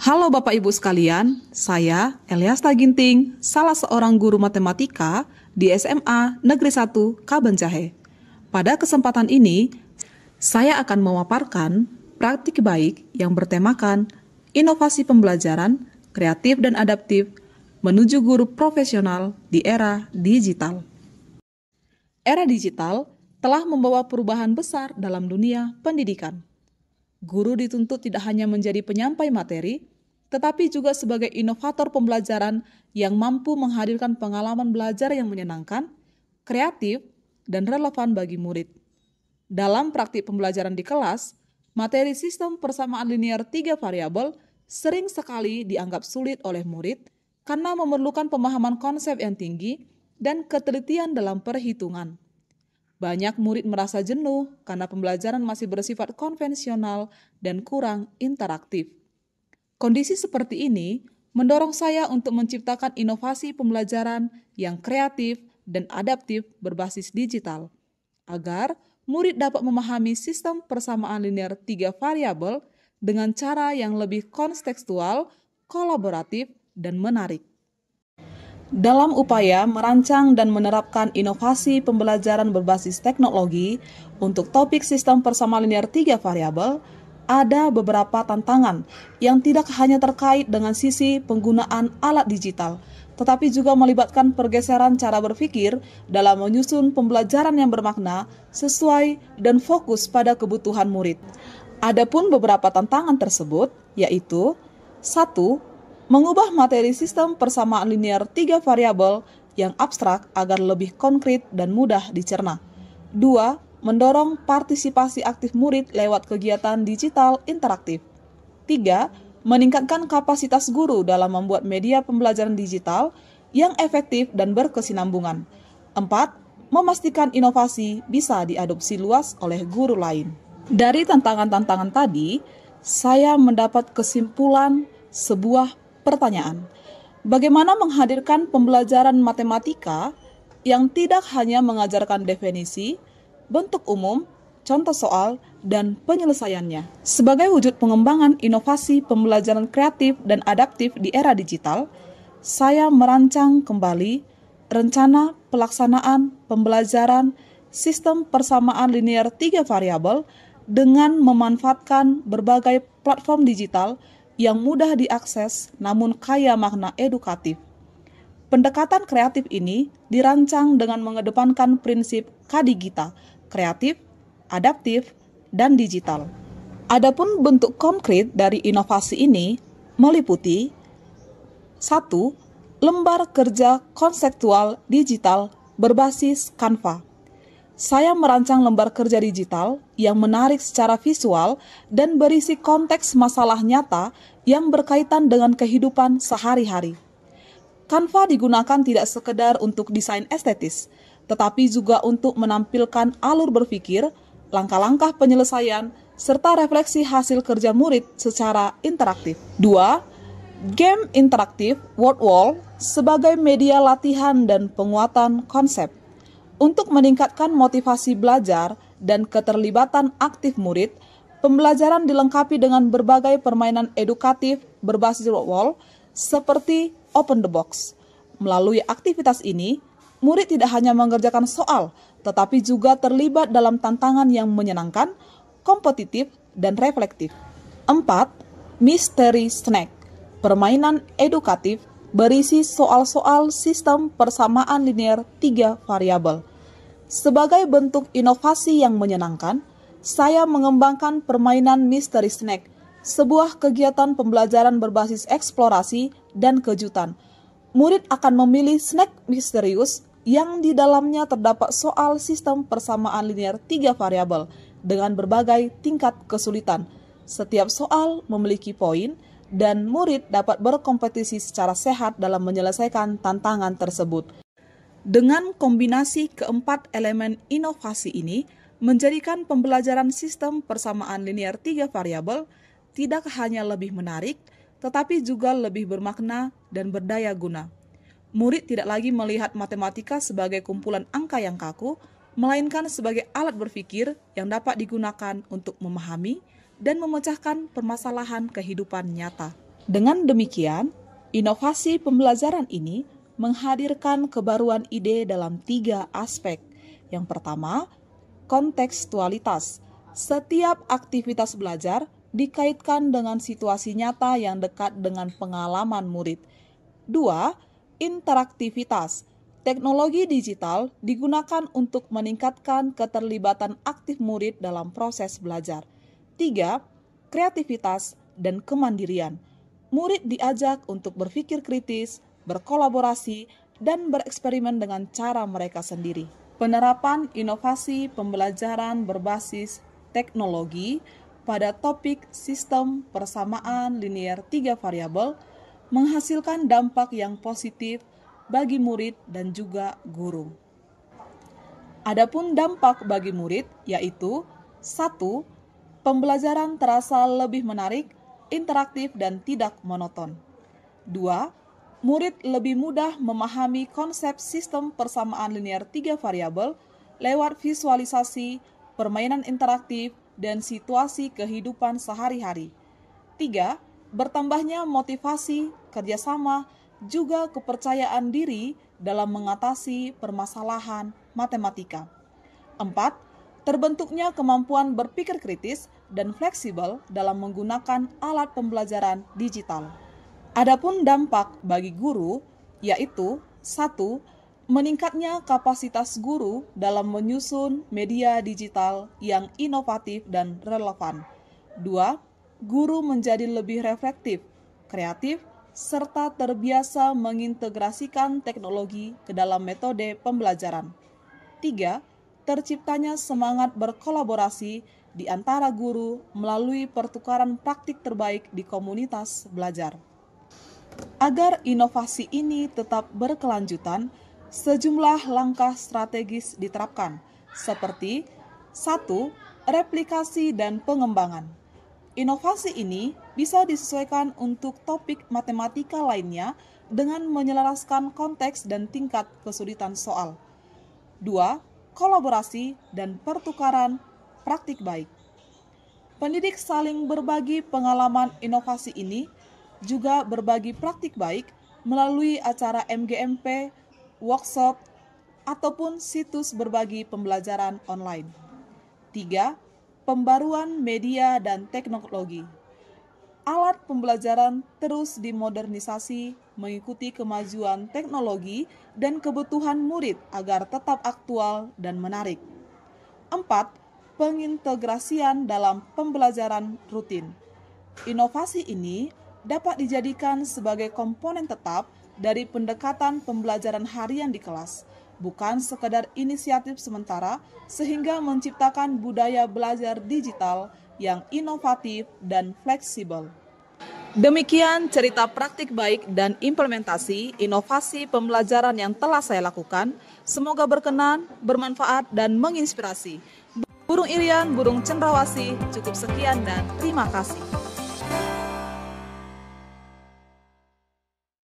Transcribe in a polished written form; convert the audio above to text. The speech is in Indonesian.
Halo Bapak Ibu sekalian, saya Eliasta Ginting, salah seorang guru matematika di SMA Negeri 1 Kabanjahe. Pada kesempatan ini, saya akan memaparkan praktik baik yang bertemakan inovasi pembelajaran, kreatif dan adaptif menuju guru profesional di era digital. Era digital telah membawa perubahan besar dalam dunia pendidikan. Guru dituntut tidak hanya menjadi penyampai materi, tetapi juga sebagai inovator pembelajaran yang mampu menghadirkan pengalaman belajar yang menyenangkan, kreatif, dan relevan bagi murid. Dalam praktik pembelajaran di kelas, materi sistem persamaan linear 3 variabel sering sekali dianggap sulit oleh murid karena memerlukan pemahaman konsep yang tinggi dan ketelitian dalam perhitungan. Banyak murid merasa jenuh karena pembelajaran masih bersifat konvensional dan kurang interaktif. Kondisi seperti ini mendorong saya untuk menciptakan inovasi pembelajaran yang kreatif dan adaptif berbasis digital, agar murid dapat memahami sistem persamaan linear 3 variabel dengan cara yang lebih kontekstual, kolaboratif, dan menarik. Dalam upaya merancang dan menerapkan inovasi pembelajaran berbasis teknologi untuk topik sistem persamaan linear 3 variabel, ada beberapa tantangan yang tidak hanya terkait dengan sisi penggunaan alat digital, tetapi juga melibatkan pergeseran cara berpikir dalam menyusun pembelajaran yang bermakna, sesuai, dan fokus pada kebutuhan murid. Adapun beberapa tantangan tersebut, yaitu 1. Mengubah materi sistem persamaan linear 3 variabel yang abstrak agar lebih konkret dan mudah dicerna. 2. Mendorong partisipasi aktif murid lewat kegiatan digital interaktif. 3. Meningkatkan kapasitas guru dalam membuat media pembelajaran digital yang efektif dan berkesinambungan. 4. Memastikan inovasi bisa diadopsi luas oleh guru lain. Dari tantangan-tantangan tadi, saya mendapat kesimpulan sebuah pertanyaan. Bagaimana menghadirkan pembelajaran matematika yang tidak hanya mengajarkan definisi, bentuk umum, contoh soal, dan penyelesaiannya. Sebagai wujud pengembangan inovasi pembelajaran kreatif dan adaptif di era digital, saya merancang kembali rencana pelaksanaan pembelajaran sistem persamaan linear 3 variabel dengan memanfaatkan berbagai platform digital yang mudah diakses namun kaya makna edukatif. Pendekatan kreatif ini dirancang dengan mengedepankan prinsip Kadigita, kreatif, adaptif, dan digital. Adapun bentuk konkret dari inovasi ini meliputi 1. Lembar kerja konseptual digital berbasis Canva. Saya merancang lembar kerja digital yang menarik secara visual dan berisi konteks masalah nyata yang berkaitan dengan kehidupan sehari-hari. Canva digunakan tidak sekedar untuk desain estetis, tetapi juga untuk menampilkan alur berpikir, langkah-langkah penyelesaian, serta refleksi hasil kerja murid secara interaktif. 2. Game interaktif Word Wall sebagai media latihan dan penguatan konsep. Untuk meningkatkan motivasi belajar dan keterlibatan aktif murid, pembelajaran dilengkapi dengan berbagai permainan edukatif berbasis Word Wall seperti Open the Box. Melalui aktivitas ini, murid tidak hanya mengerjakan soal, tetapi juga terlibat dalam tantangan yang menyenangkan, kompetitif, dan reflektif. 4. Mystery Snack, permainan edukatif berisi soal-soal sistem persamaan linear 3 variabel. Sebagai bentuk inovasi yang menyenangkan, saya mengembangkan permainan Mystery Snack, sebuah kegiatan pembelajaran berbasis eksplorasi dan kejutan. Murid akan memilih snack misterius yang di dalamnya terdapat soal sistem persamaan linear 3 variabel dengan berbagai tingkat kesulitan. Setiap soal memiliki poin dan murid dapat berkompetisi secara sehat dalam menyelesaikan tantangan tersebut. Dengan kombinasi keempat elemen inovasi ini, menjadikan pembelajaran sistem persamaan linear 3 variabel tidak hanya lebih menarik, tetapi juga lebih bermakna dan berdaya guna. Murid tidak lagi melihat matematika sebagai kumpulan angka yang kaku, melainkan sebagai alat berpikir yang dapat digunakan untuk memahami dan memecahkan permasalahan kehidupan nyata. Dengan demikian, inovasi pembelajaran ini menghadirkan kebaruan ide dalam 3 aspek. Yang pertama, kontekstualitas. Setiap aktivitas belajar dikaitkan dengan situasi nyata yang dekat dengan pengalaman murid. 2. Interaktivitas. Teknologi digital digunakan untuk meningkatkan keterlibatan aktif murid dalam proses belajar. 3. Kreativitas dan kemandirian. Murid diajak untuk berpikir kritis, berkolaborasi, dan bereksperimen dengan cara mereka sendiri. Penerapan inovasi pembelajaran berbasis teknologi pada topik sistem persamaan linear 3 variabel menghasilkan dampak yang positif bagi murid dan juga guru. Adapun dampak bagi murid yaitu 1. Pembelajaran terasa lebih menarik, interaktif, dan tidak monoton. 2. Murid lebih mudah memahami konsep sistem persamaan linear 3 variabel lewat visualisasi, permainan interaktif, dan situasi kehidupan sehari-hari. 3. Bertambahnya motivasi, kerjasama, juga kepercayaan diri dalam mengatasi permasalahan matematika. 4. Terbentuknya kemampuan berpikir kritis dan fleksibel dalam menggunakan alat pembelajaran digital. Adapun dampak bagi guru yaitu 1. Meningkatnya kapasitas guru dalam menyusun media digital yang inovatif dan relevan. 2. Guru menjadi lebih reflektif, kreatif, serta terbiasa mengintegrasikan teknologi ke dalam metode pembelajaran. 3. Terciptanya semangat berkolaborasi di antara guru melalui pertukaran praktik terbaik di komunitas belajar. Agar inovasi ini tetap berkelanjutan, sejumlah langkah strategis diterapkan, seperti 1. Replikasi dan pengembangan. Inovasi ini bisa disesuaikan untuk topik matematika lainnya dengan menyelaraskan konteks dan tingkat kesulitan soal. 2. Kolaborasi dan pertukaran praktik baik. Pendidik saling berbagi pengalaman inovasi ini, juga berbagi praktik baik melalui acara MGMP, workshop, ataupun situs berbagi pembelajaran online. 3. Pembaruan media dan teknologi. Alat pembelajaran terus dimodernisasi mengikuti kemajuan teknologi dan kebutuhan murid agar tetap aktual dan menarik. 4. Pengintegrasian dalam pembelajaran rutin. Inovasi ini dapat dijadikan sebagai komponen tetap dari pendekatan pembelajaran harian di kelas, bukan sekadar inisiatif sementara, sehingga menciptakan budaya belajar digital yang inovatif dan fleksibel. Demikian cerita praktik baik dan implementasi inovasi pembelajaran yang telah saya lakukan. Semoga berkenan, bermanfaat, dan menginspirasi. Burung Irian, burung cendrawasih, cukup sekian dan terima kasih.